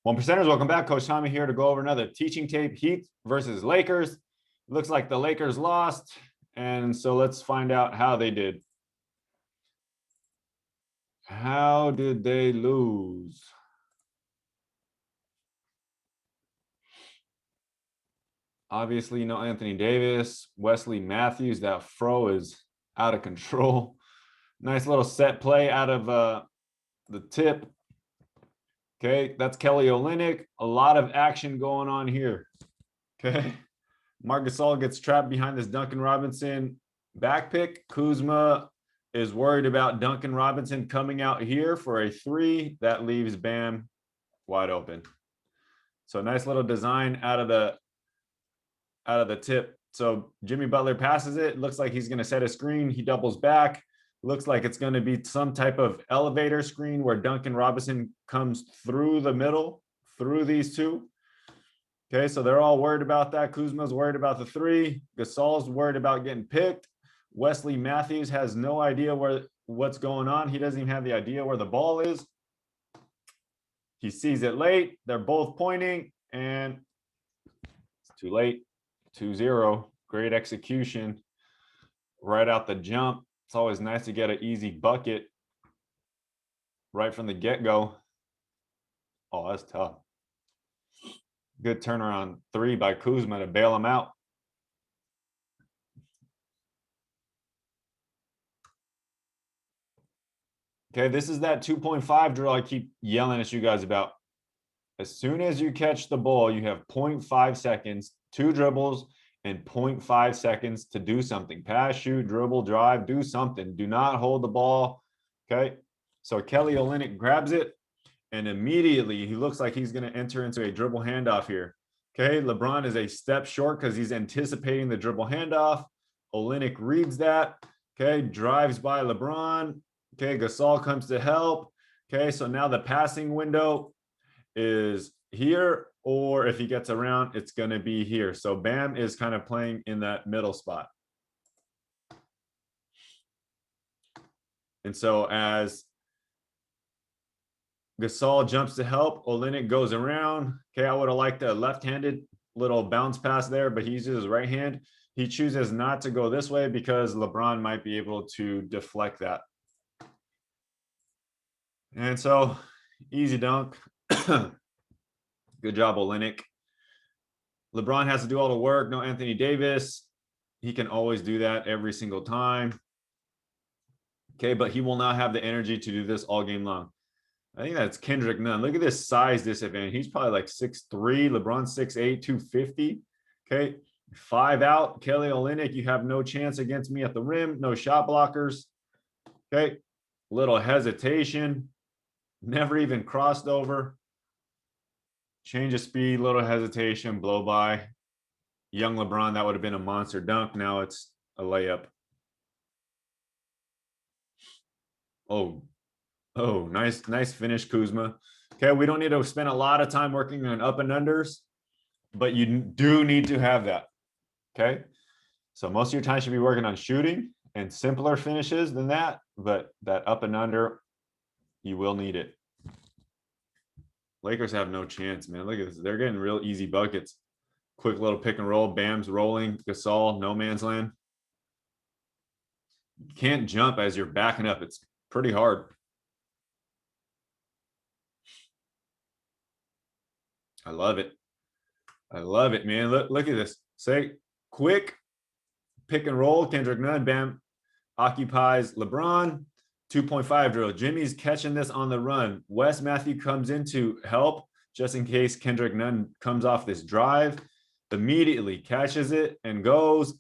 One percenters, welcome back. Coach Tommy here to go over another teaching tape. Heat versus Lakers. Looks like the Lakers lost, and so let's find out how they did. How did they lose? Obviously, you know, Anthony Davis, Wesley Matthews. That fro is out of control. Nice little set play out of the tip. Okay, that's Kelly Olynyk. A lot of action going on here. Okay. Marc Gasol gets trapped behind this Duncan Robinson back pick. Kuzma is worried about Duncan Robinson coming out here for a three. That leaves Bam wide open. So nice little design out of the tip. So Jimmy Butler passes it. Looks like he's going to set a screen. He doubles back. Looks like it's going to be some type of elevator screen where Duncan Robinson comes through the middle, through these two. Okay, so they're all worried about that. Kuzma's worried about the three. Gasol's worried about getting picked. Wesley Matthews has no idea what's going on. He doesn't even have the idea where the ball is. He sees it late. They're both pointing, and it's too late. 2-0. Great execution right out the jump. It's always nice to get an easy bucket right from the get-go. Oh, that's tough. Good turnaround three by Kuzma to bail him out. Okay, this is that 2.5 drill I keep yelling at you guys about. As soon as you catch the ball, you have 0.5 seconds, 2 dribbles, and 0.5 seconds to do something. Pass, shoot, dribble, drive, do something. Do not hold the ball. Okay, so Kelly Olynyk grabs it, and immediately he looks like he's going to enter into a dribble handoff here. Okay, LeBron is a step short because he's anticipating the dribble handoff. Olynyk reads that. Okay, drives by LeBron. Okay, Gasol comes to help. Okay, so now the passing window is here, or if he gets around, it's going to be here. So Bam is kind of playing in that middle spot. And so as Gasol jumps to help, Olynyk goes around. Okay, I would have liked a left-handed little bounce pass there, but he uses his right hand. He chooses not to go this way because LeBron might be able to deflect that. And so, easy dunk. Good job, Olynyk. LeBron has to do all the work. No Anthony Davis. He can always do that every single time. Okay, but he will not have the energy to do this all game long. I think that's Kendrick Nunn. Look at this size disadvantage. He's probably like 6'3". LeBron 6'8", 250. Okay, 5 out. Kelly Olynyk, you have no chance against me at the rim. No shot blockers. Okay, little hesitation. Never even crossed over. Change of speed, little hesitation, blow by. Young LeBron, that would have been a monster dunk. Now it's a layup. Oh, nice finish, Kuzma. Okay, we don't need to spend a lot of time working on up and unders, but you do need to have that. Okay, so most of your time should be working on shooting and simpler finishes than that, but that up and under, you will need it. Lakers have no chance, man. Look at this. They're getting real easy buckets. Quick little pick and roll. Bam's rolling. Gasol, no man's land. You can't jump as you're backing up. It's pretty hard. I love it. I love it, man. Look at this. Say quick pick and roll. Kendrick Nunn, Bam occupies LeBron. 2.5 drill. Jimmy's catching this on the run. Wes Matthew comes in to help just in case Kendrick Nunn comes off this drive. Immediately catches it and goes.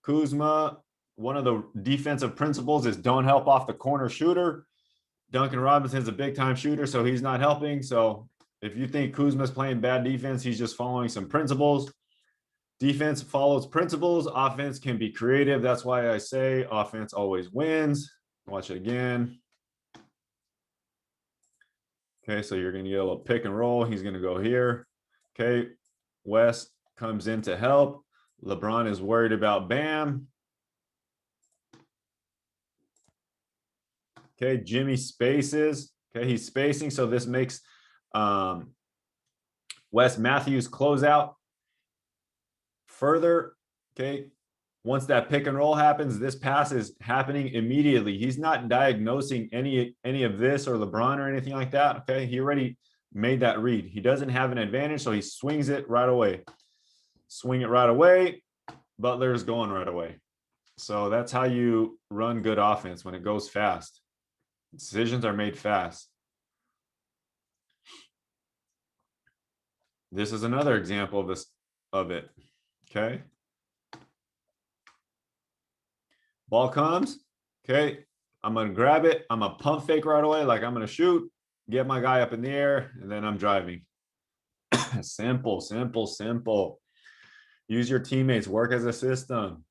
Kuzma, one of the defensive principles is don't help off the corner shooter. Duncan Robinson's a big-time shooter, so he's not helping. So if you think Kuzma's playing bad defense, he's just following some principles. Defense follows principles. Offense can be creative. That's why I say offense always wins. Watch it again. Okay, so you're going to get a little pick and roll. He's going to go here. Okay, West comes in to help. LeBron is worried about Bam. Okay, Jimmy spaces. Okay, he's spacing, so this makes Wes Matthews close out further. Okay. Once that pick and roll happens, this pass is happening immediately. He's not diagnosing any of this or LeBron or anything like that. Okay. He already made that read. He doesn't have an advantage, so he swings it right away. Swing it right away. Butler's going right away. So that's how you run good offense when it goes fast. Decisions are made fast. This is another example of it. Okay. Ball comes. Okay. I'm going to grab it. I'm going to pump fake right away. Like I'm going to shoot, get my guy up in the air, and then I'm driving. Simple, simple, simple. Use your teammates. Work as a system.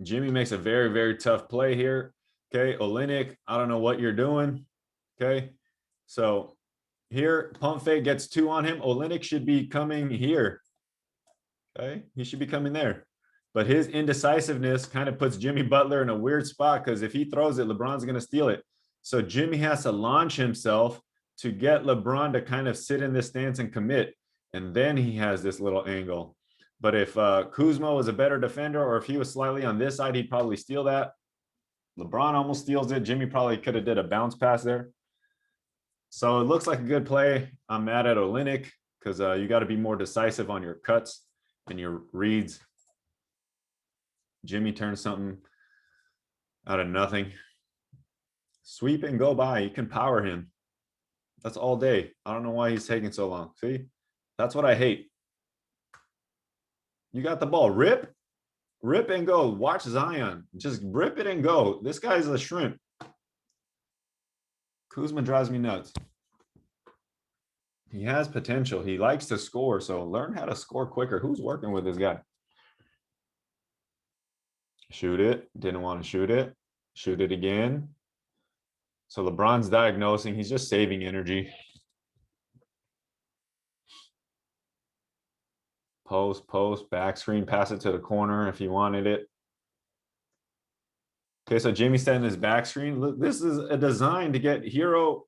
Jimmy makes a very, very tough play here. Okay. Olynyk, I don't know what you're doing. Okay. So here, pump fake gets 2 on him. Olynyk should be coming here. Okay. He should be coming there. But his indecisiveness kind of puts Jimmy Butler in a weird spot because if he throws it, LeBron's going to steal it. So Jimmy has to launch himself to get LeBron to kind of sit in this stance and commit. And then he has this little angle. But if Kuzma was a better defender, or if he was slightly on this side, he'd probably steal that. LeBron almost steals it. Jimmy probably could have did a bounce pass there. So it looks like a good play. I'm mad at Olynyk because you got to be more decisive on your cuts and your reads. Jimmy turns something out of nothing. Sweep and go by. You can power him. That's all day. I don't know why he's taking so long. See? That's what I hate. You got the ball. Rip. Rip and go. Watch Zion. Just rip it and go. This guy's a shrimp. Kuzma drives me nuts. He has potential. He likes to score, so learn how to score quicker. Who's working with this guy? Shoot it. Didn't want to shoot it. Shoot it again. So LeBron's diagnosing. He's just saving energy. Post, back screen, pass it to the corner if he wanted it. Okay, so Jimmy's setting his back screen. Look, this is a design to get Hero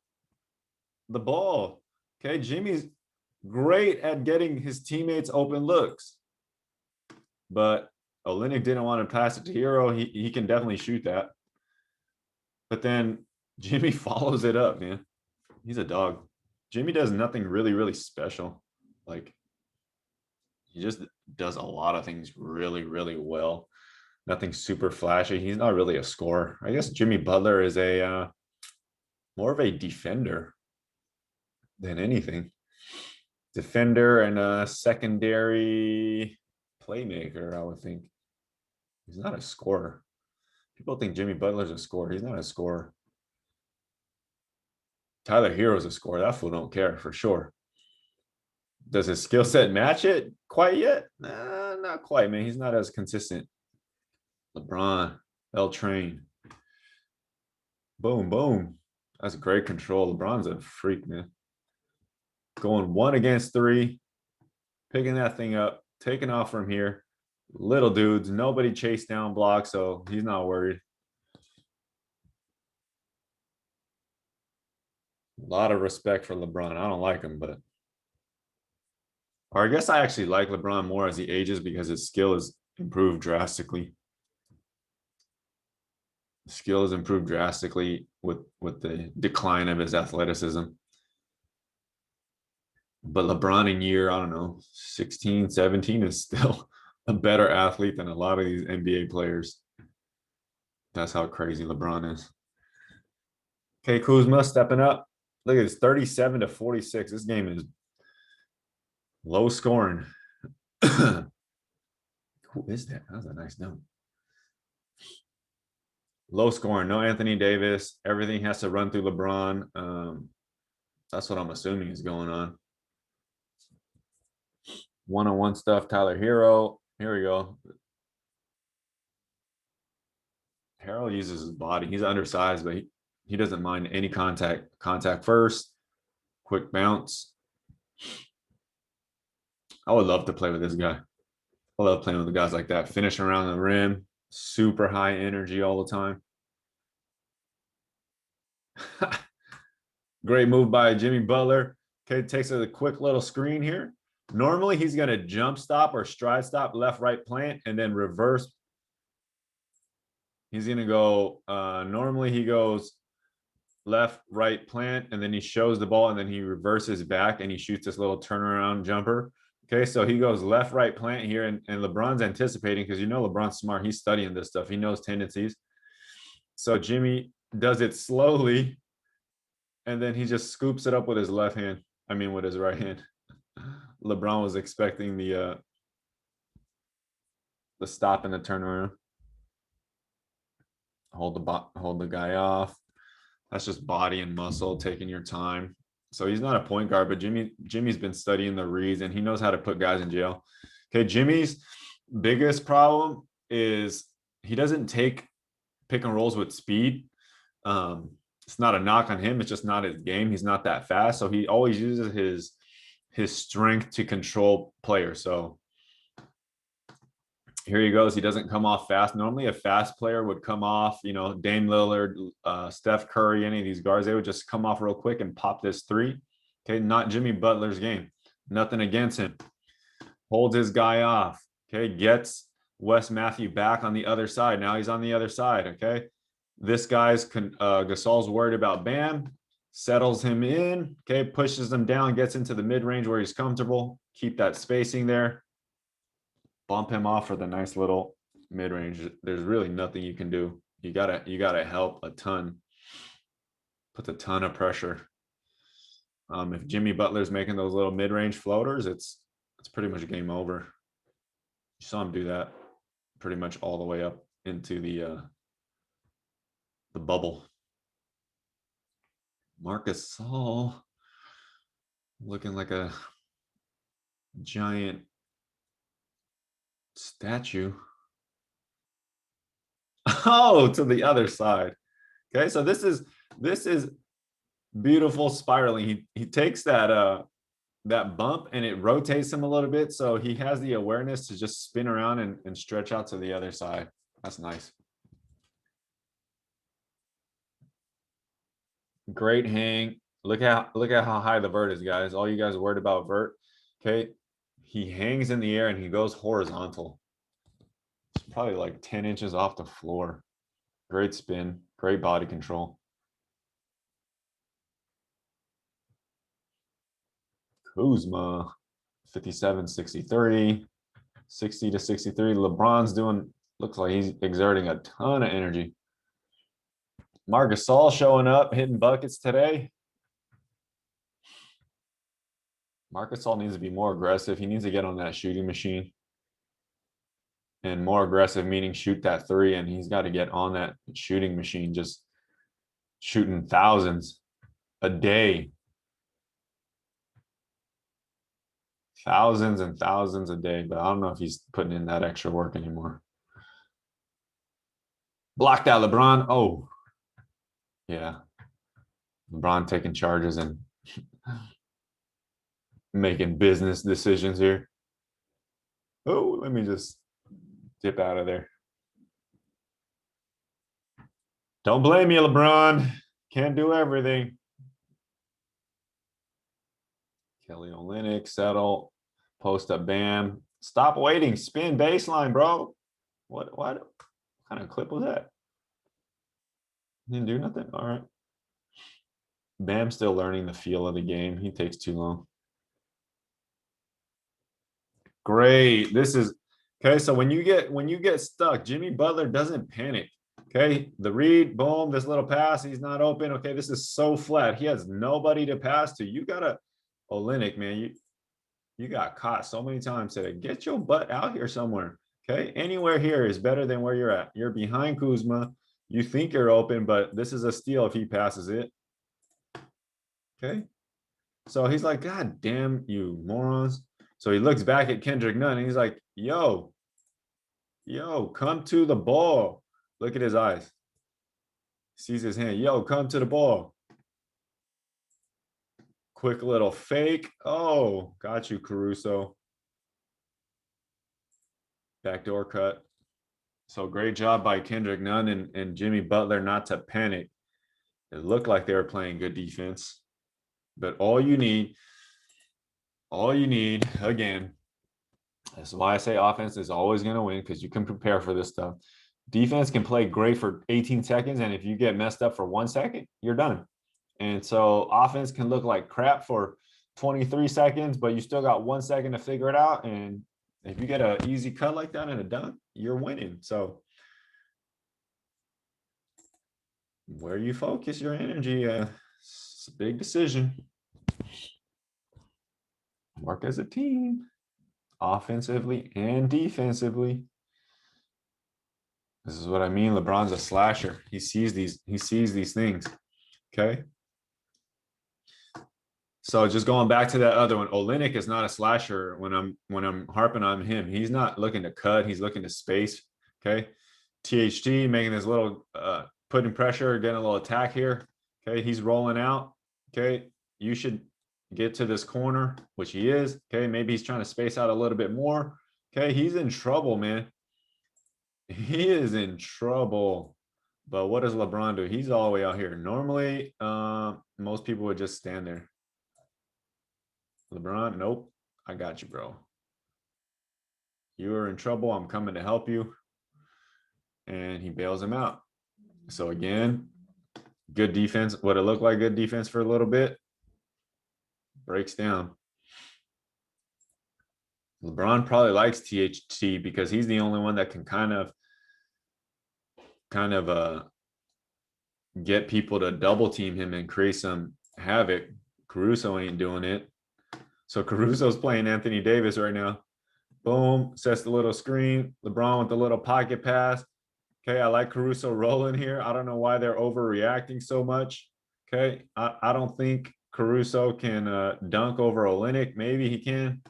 the ball. Okay, Jimmy's great at getting his teammates open looks. But Olynyk didn't want to pass it to Hero. He can definitely shoot that. But then Jimmy follows it up, man. He's a dog. Jimmy does nothing really, really special. Like, he just does a lot of things really, really well. Nothing super flashy. He's not really a scorer. I guess Jimmy Butler is a more of a defender than anything. Defender and a secondary playmaker, I would think. He's not a scorer. People think Jimmy Butler's a scorer. He's not a scorer. Tyler Hero's a scorer. That fool don't care for sure. Does his skill set match it quite yet? Nah, not quite, man. He's not as consistent. LeBron, L-Train. Boom, boom. That's great control. LeBron's a freak, man. Going 1 against 3. Picking that thing up. Taking off from here. Little dudes. Nobody chased down block, so he's not worried. A lot of respect for LeBron. I don't like him, but... Or I guess I actually like LeBron more as he ages because his skill has improved drastically. Skill has improved drastically with the decline of his athleticism. But LeBron in year, I don't know, 16, 17 is still a better athlete than a lot of these NBA players. That's how crazy LeBron is. Okay, Kuzma stepping up. Look at this, 37-46. This game is low scoring. Who is that? That was a nice note. Low scoring, no Anthony Davis. Everything has to run through LeBron. That's what I'm assuming is going on. One-on-one stuff, Tyler Hero. Here we go. Hero uses his body. He's undersized, but he doesn't mind any contact. Contact first. Quick bounce. I would love to play with this guy. I love playing with the guys like that. Finish around the rim. Super high energy all the time. Great move by Jimmy Butler. Okay, takes a quick little screen here. Normally, he's going to jump stop or stride stop, left, right plant, and then reverse. He's going to go, normally he goes left, right plant, and then he shows the ball, and then he reverses back, and he shoots this little turnaround jumper. Okay, so he goes left, right plant here, and LeBron's anticipating because you know LeBron's smart. He's studying this stuff. He knows tendencies. So Jimmy does it slowly, and then he just scoops it up with his left hand. I mean, with his right hand. LeBron was expecting the stop and the turnaround. Hold the guy off. That's just body and muscle, taking your time. So he's not a point guard, but Jimmy's been studying the reads and he knows how to put guys in jail. Okay, Jimmy's biggest problem is he doesn't take pick and rolls with speed. It's not a knock on him. It's just not his game. He's not that fast. So he always uses his strength to control players. So here he goes. He doesn't come off fast. Normally a fast player would come off, you know, Dame Lillard, Steph Curry, any of these guards, they would just come off real quick and pop this three. Okay, not Jimmy Butler's game. Nothing against him. Holds his guy off. Okay, gets Wes Matthew back on the other side. Now he's on the other side. Okay, this guy's Gasol's worried about Bam. Settles him in. Okay, pushes him down, gets into the mid-range where he's comfortable. Keep that spacing there. Bump him off for the nice little mid-range. There's really nothing you can do. You gotta help a ton. Puts a ton of pressure. If Jimmy Butler's making those little mid-range floaters, it's pretty much game over. You saw him do that pretty much all the way up into the bubble. Marcus Saul looking like a giant statue. Oh, to the other side. Okay, so this is beautiful spiraling. He takes that bump and it rotates him a little bit, so he has the awareness to just spin around and stretch out to the other side. That's nice. Great hang. Look at how high the vert is, guys. All you guys are worried about vert. Okay, he hangs in the air and he goes horizontal. It's probably like 10 inches off the floor. Great spin, great body control. Kuzma, 57, 63, 60 to 63. LeBron's looks like he's exerting a ton of energy. Marc Gasol showing up, hitting buckets today. Marc Gasol needs to be more aggressive. He needs to get on that shooting machine. And more aggressive meaning shoot that three, and he's got to get on that shooting machine, just shooting thousands a day. Thousands and thousands a day, but I don't know if he's putting in that extra work anymore. Blocked out LeBron. Oh, yeah. LeBron taking charges and making business decisions here. Oh, let me just dip out of there. Don't blame me, LeBron. Can't do everything. Kelly Olynyk, settle, post up, Bam. Stop waiting. Spin baseline, bro. What kind of clip was that? Didn't do nothing. All right. Bam's still learning the feel of the game. He takes too long. Great. This is okay. So when you get stuck, Jimmy Butler doesn't panic. Okay. The read, boom, this little pass, he's not open. Okay. This is so flat. He has nobody to pass to. You gotta Olynyk, man. You got caught so many times today. Get your butt out here somewhere. Okay. Anywhere here is better than where you're at. You're behind Kuzma. You think you're open, but this is a steal if he passes it. Okay. So he's like, God damn you morons. So he looks back at Kendrick Nunn and he's like, yo, come to the ball. Look at his eyes. Sees his hand. Yo, come to the ball. Quick little fake. Oh, got you, Caruso. Backdoor cut. So great job by Kendrick Nunn and Jimmy Butler not to panic. It looked like they were playing good defense. But all you need, again, this is why I say offense is always going to win, because you can prepare for this stuff. Defense can play great for 18 seconds, and if you get messed up for 1 second, you're done. And so offense can look like crap for 23 seconds, but you still got 1 second to figure it out. And if you get an easy cut like that and a dunk, you're winning. So where you focus your energy, it's a big decision. Work as a team, offensively and defensively. This is what I mean. LeBron's a slasher. He sees these things. Okay. So just going back to that other one, Olynyk is not a slasher when I'm harping on him. He's not looking to cut, he's looking to space. Okay. THT making this little putting pressure, getting a little attack here. Okay, he's rolling out. Okay, you should get to this corner, which he is. Okay, maybe he's trying to space out a little bit more. Okay, he's in trouble, man. He is in trouble. But what does LeBron do? He's all the way out here. Normally, most people would just stand there. LeBron, nope. I got you, bro. You are in trouble. I'm coming to help you. And he bails him out. So again, good defense. What it looked like good defense for a little bit. Breaks down. LeBron probably likes THT because he's the only one that can kind of get people to double team him and create some havoc. Caruso ain't doing it. So Caruso's playing Anthony Davis right now. Boom, sets the little screen. LeBron with the little pocket pass. Okay, I like Caruso rolling here. I don't know why they're overreacting so much. Okay, I don't think Caruso can dunk over Olynyk. Maybe he can.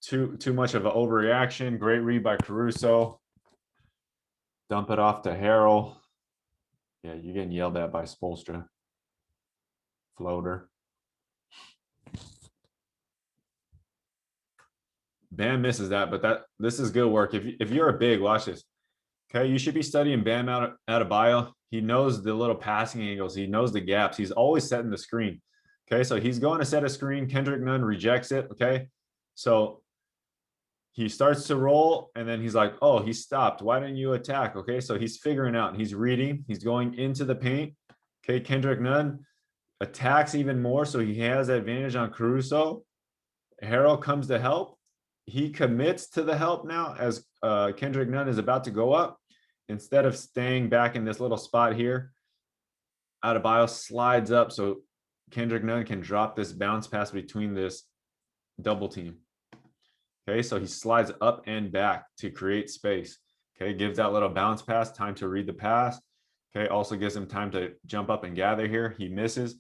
Too much of an overreaction. Great read by Caruso. Dump it off to Harrell. Yeah, you're getting yelled at by Spoelstra. Floater. Bam misses that, but this is good work. If you're a big, watch this. Okay, you should be studying Bam out of bio. He knows the little passing angles. He knows the gaps. He's always setting the screen. Okay, so he's going to set a screen. Kendrick Nunn rejects it. Okay, so he starts to roll, and then he's like, oh, he stopped. Why didn't you attack? Okay, so he's figuring out. He's reading. He's going into the paint. Okay, Kendrick Nunn attacks even more, so he has advantage on Caruso. Harrell comes to help. He commits to the help now as Kendrick Nunn is about to go up. Instead of staying back in this little spot here, Adebayo slides up so Kendrick Nunn can drop this bounce pass between this double team. Okay, so he slides up and back to create space. Okay, gives that little bounce pass, time to read the pass. Okay, also gives him time to jump up and gather here. He misses.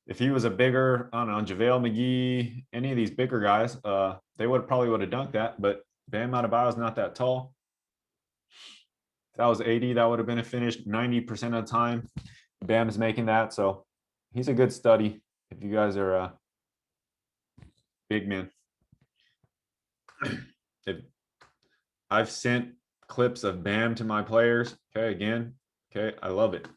If he was a bigger, I don't know, JaVale McGee, any of these bigger guys, they probably would have dunked that, but Bam Adebayo is not that tall. If that was 80, that would have been a finish 90% of the time. Bam's making that, so he's a good study if you guys are big men. If I've sent clips of Bam to my players, okay, again, okay, I love it.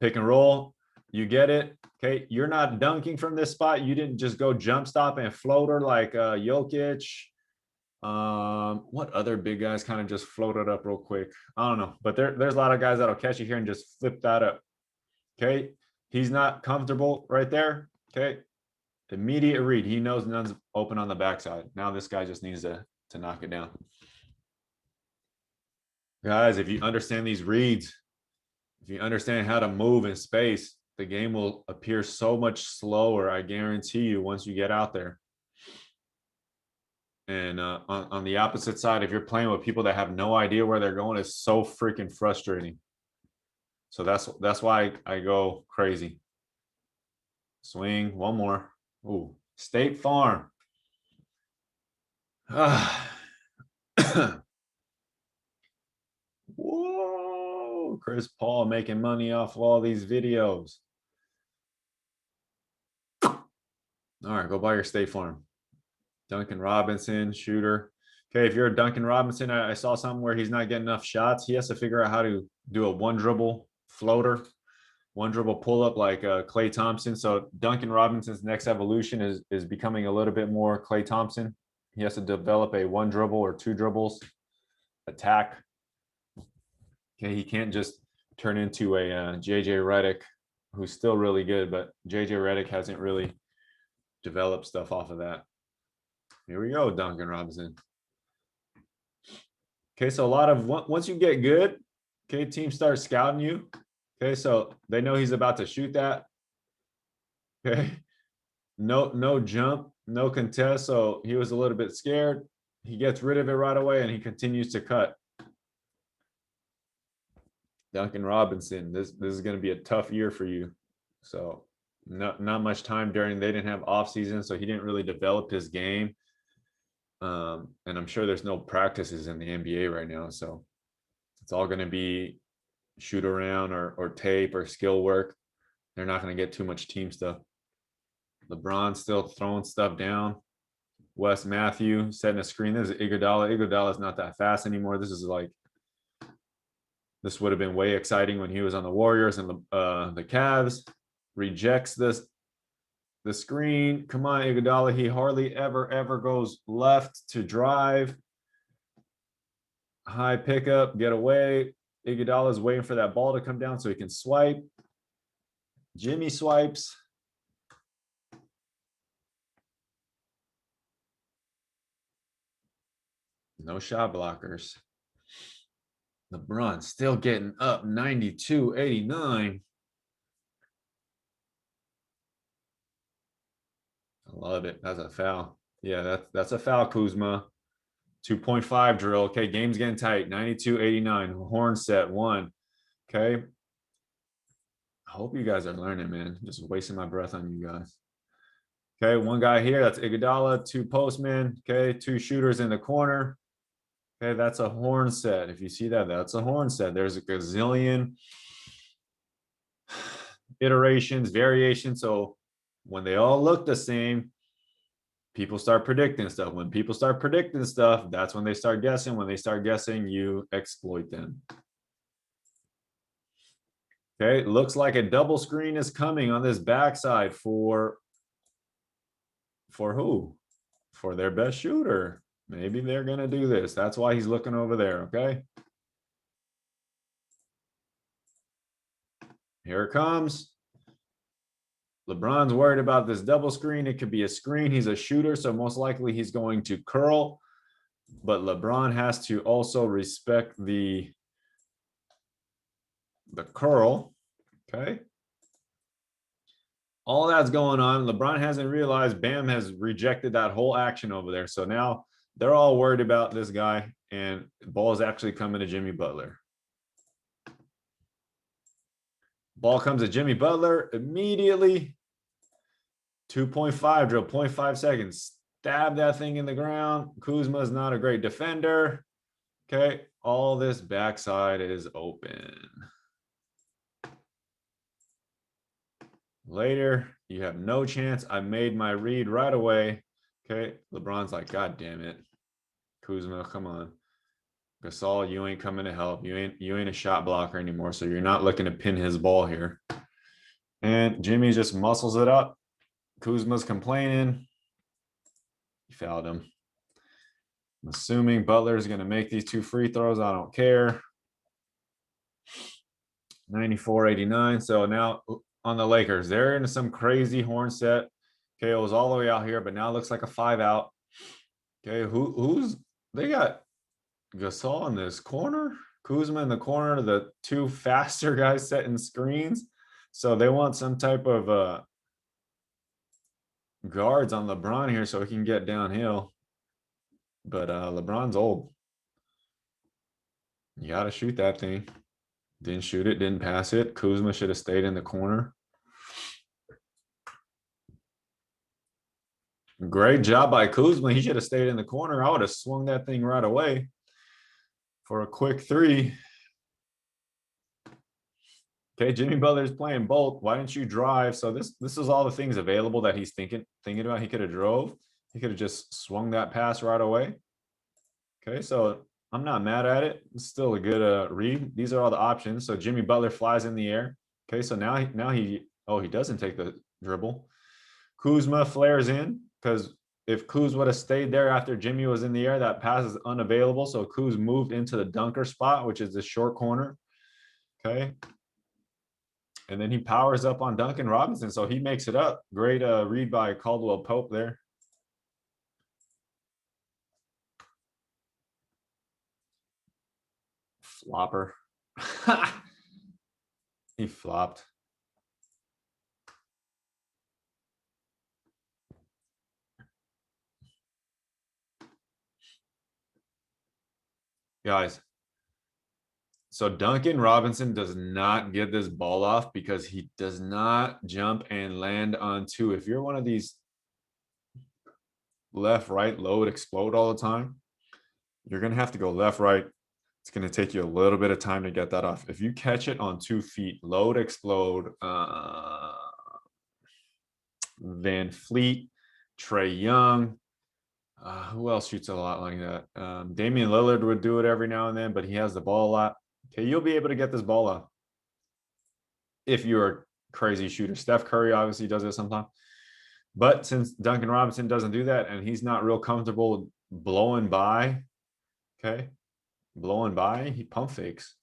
Pick and roll, you get it. Okay, you're not dunking from this spot. You didn't just go jump stop and floater like Jokic. What other big guys kind of just floated up real quick? I don't know, but there's a lot of guys that'll catch you here and just flip that up. Okay, he's not comfortable right there. Okay, immediate read. He knows none's open on the backside. Now this guy just needs to knock it down. Guys, if you understand these reads, if you understand how to move in space, the game will appear so much slower, I guarantee you, once you get out there. And on the opposite side, if you're playing with people that have no idea where they're going, it's so freaking frustrating. So that's why I go crazy. Swing, one more. Ooh, State Farm. Whoa, Chris Paul making money off of all these videos. All right, go buy your State Farm. Duncan Robinson, shooter. Okay, if you're a Duncan Robinson, I saw something where he's not getting enough shots. He has to figure out how to do a one dribble floater. one dribble pull up like Klay Thompson. So Duncan Robinson's next evolution is becoming a little bit more Klay Thompson. He has to develop a one dribble or two dribbles attack. Okay, he can't just turn into a JJ Redick, who's still really good, but JJ Redick hasn't really developed stuff off of that. Here we go, Duncan Robinson. Okay, so a lot of once you get good, okay, teams start scouting you. Okay, so they know he's about to shoot that. Okay, no jump, no contest. So he was a little bit scared. He gets rid of it right away, and he continues to cut. Duncan Robinson, this is going to be a tough year for you. So not much time during. They didn't have off season, so he didn't really develop his game. And I'm sure there's no practices in the NBA right now, so it's all going to be shoot around or tape or skill work. They're not going to get too much team stuff. LeBron still throwing stuff down. Wes Matthew setting a screen. This is Iguodala. Iguodala is not that fast anymore. This would have been way exciting when he was on the Warriors and the Cavs. Rejects the screen. Come on, Iguodala. He hardly ever goes left to drive. High pickup, get away. Iguodala is waiting for that ball to come down so he can swipe. Jimmy swipes. No shot blockers. LeBron still getting up 92-89. I love it. That's a foul. Yeah, that's a foul, Kuzma. 2.5 drill. Okay, game's getting tight. 92-89. Horn set one. Okay. I hope you guys are learning, man. Just wasting my breath on you guys. Okay, one guy here. That's Iguodala. Two postmen. Okay, two shooters in the corner. Okay, that's a horn set. If you see that, that's a horn set. There's a gazillion iterations, variations. So when they all look the same, people start predicting stuff. When people start predicting stuff, that's when they start guessing. When they start guessing, you exploit them. Okay, looks like a double screen is coming on this backside for who? For their best shooter. Maybe they're going to do this. That's why he's looking over there, okay? Here it comes. LeBron's worried about this double screen. It could be a screen. He's a shooter, so most likely he's going to curl. But LeBron has to also respect the curl, okay? All that's going on. LeBron hasn't realized Bam has rejected that whole action over there. So now they're all worried about this guy, and the ball is actually coming to Jimmy Butler. Ball comes to Jimmy Butler immediately. 2.5 drill, 0.5 seconds. Stab that thing in the ground. Kuzma's not a great defender. Okay, all this backside is open. Later, you have no chance. I made my read right away. Okay, LeBron's like, God damn it. Kuzma, come on. Gasol, you ain't coming to help. You ain't a shot blocker anymore, so you're not looking to pin his ball here. And Jimmy just muscles it up. Kuzma's complaining. He fouled him. I'm assuming Butler's going to make these two free throws. I don't care. 94-89. So now on the Lakers, they're into some crazy horn set. Okay, it was all the way out here, but now it looks like a 5 out. Okay, who's they got Gasol in this corner, Kuzma in the corner, the two faster guys setting screens. So they want some type of guards on LeBron here so he can get downhill. But LeBron's old. You got to shoot that thing. Didn't shoot it, didn't pass it. Kuzma should have stayed in the corner. Great job by Kuzma. He should have stayed in the corner. I would have swung that thing right away for a quick three. Okay, Jimmy Butler's playing both. Why didn't you drive? So this is all the things available that he's thinking about. He could have drove. He could have just swung that pass right away. Okay, so I'm not mad at it. It's still a good read. These are all the options. So Jimmy Butler flies in the air. Okay, so now he doesn't take the dribble. Kuzma flares in because if Kuz would have stayed there after Jimmy was in the air, that pass is unavailable. So Kuz moved into the dunker spot, which is the short corner. Okay. And then he powers up on Duncan Robinson. So he makes it up. Great read by Caldwell Pope there. Flopper. He flopped. Guys, so Duncan Robinson does not get this ball off because he does not jump and land on two. If you're one of these left, right, load, explode all the time, you're going to have to go left, right. It's going to take you a little bit of time to get that off. If you catch it on 2 feet, load, explode, Van Fleet, Trey Young, who else shoots a lot like that? Damian Lillard would do it every now and then, but he has the ball a lot. Okay, you'll be able to get this ball off if you're a crazy shooter. Steph Curry obviously does it sometimes. But since Duncan Robinson doesn't do that and he's not real comfortable blowing by, okay, blowing by, he pump fakes.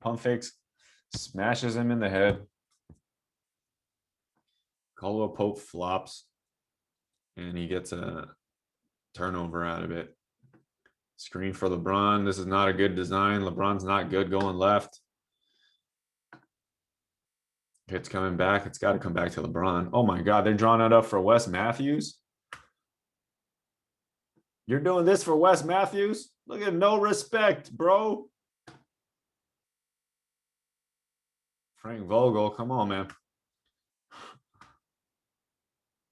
Pump fakes, smashes him in the head. Caldwell Pope flops, and he gets a turnover out of it. Screen for LeBron. This is not a good design. LeBron's not good going left. It's coming back. It's got to come back to LeBron. Oh my God, they're drawing it up for Wes Matthews. You're doing this for Wes Matthews? Look at no respect, bro. Frank Vogel, come on, man.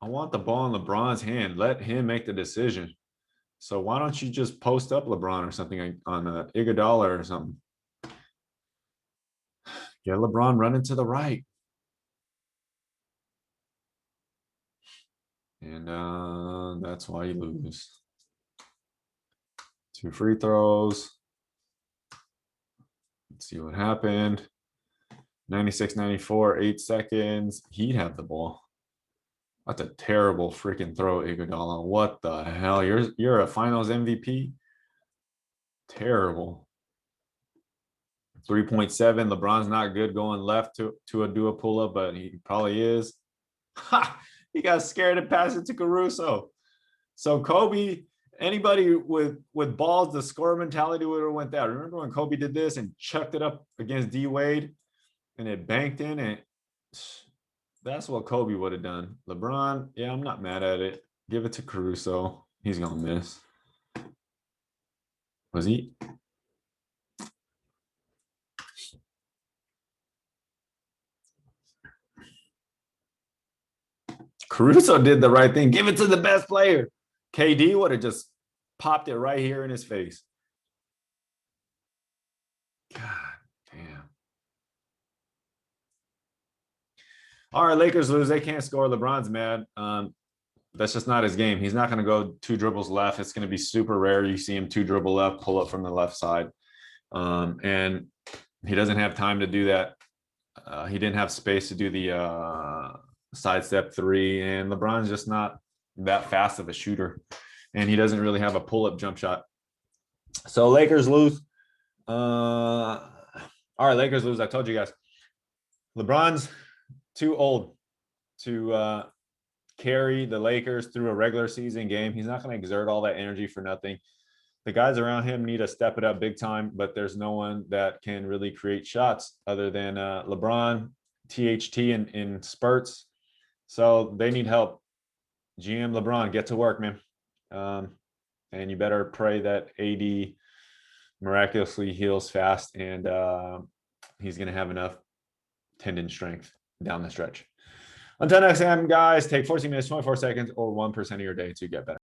I want the ball in LeBron's hand. Let him make the decision. So why don't you just post up LeBron or something on Iguodala or something? Get LeBron running to the right. And that's why you lose. 2 free throws. Let's see what happened. 96-94, 8 seconds. He'd have the ball. That's a terrible freaking throw, Iguodala. What the hell? You're a finals MVP? Terrible. 3.7. LeBron's not good going left to do a pull-up, but he probably is. Ha! He got scared and passed it to Caruso. So Kobe, anybody with balls, the score mentality would have went that. Remember when Kobe did this and chucked it up against D Wade and it banked in, and that's what Kobe would have done. LeBron, yeah, I'm not mad at it. Give it to Caruso. He's gonna miss. Was he? Caruso did the right thing. Give it to the best player. KD would have just popped it right here in his face. God damn. All right, Lakers lose. They can't score. LeBron's mad. That's just not his game. He's not going to go 2 dribbles left. It's going to be super rare. You see him 2 dribble left, pull up from the left side. And he doesn't have time to do that. He didn't have space to do the sidestep 3. And LeBron's just not that fast of a shooter. And he doesn't really have a pull-up jump shot. So Lakers lose. All right, Lakers lose. I told you guys. LeBron's too old to carry the Lakers through a regular season game. He's not going to exert all that energy for nothing. The guys around him need to step it up big time, but there's no one that can really create shots other than LeBron, THT in spurts. So they need help. GM LeBron, get to work, man. And you better pray that AD miraculously heals fast and he's going to have enough tendon strength down the stretch. Until next time, guys, take 14 minutes, 24 seconds, or 1% of your day to get better.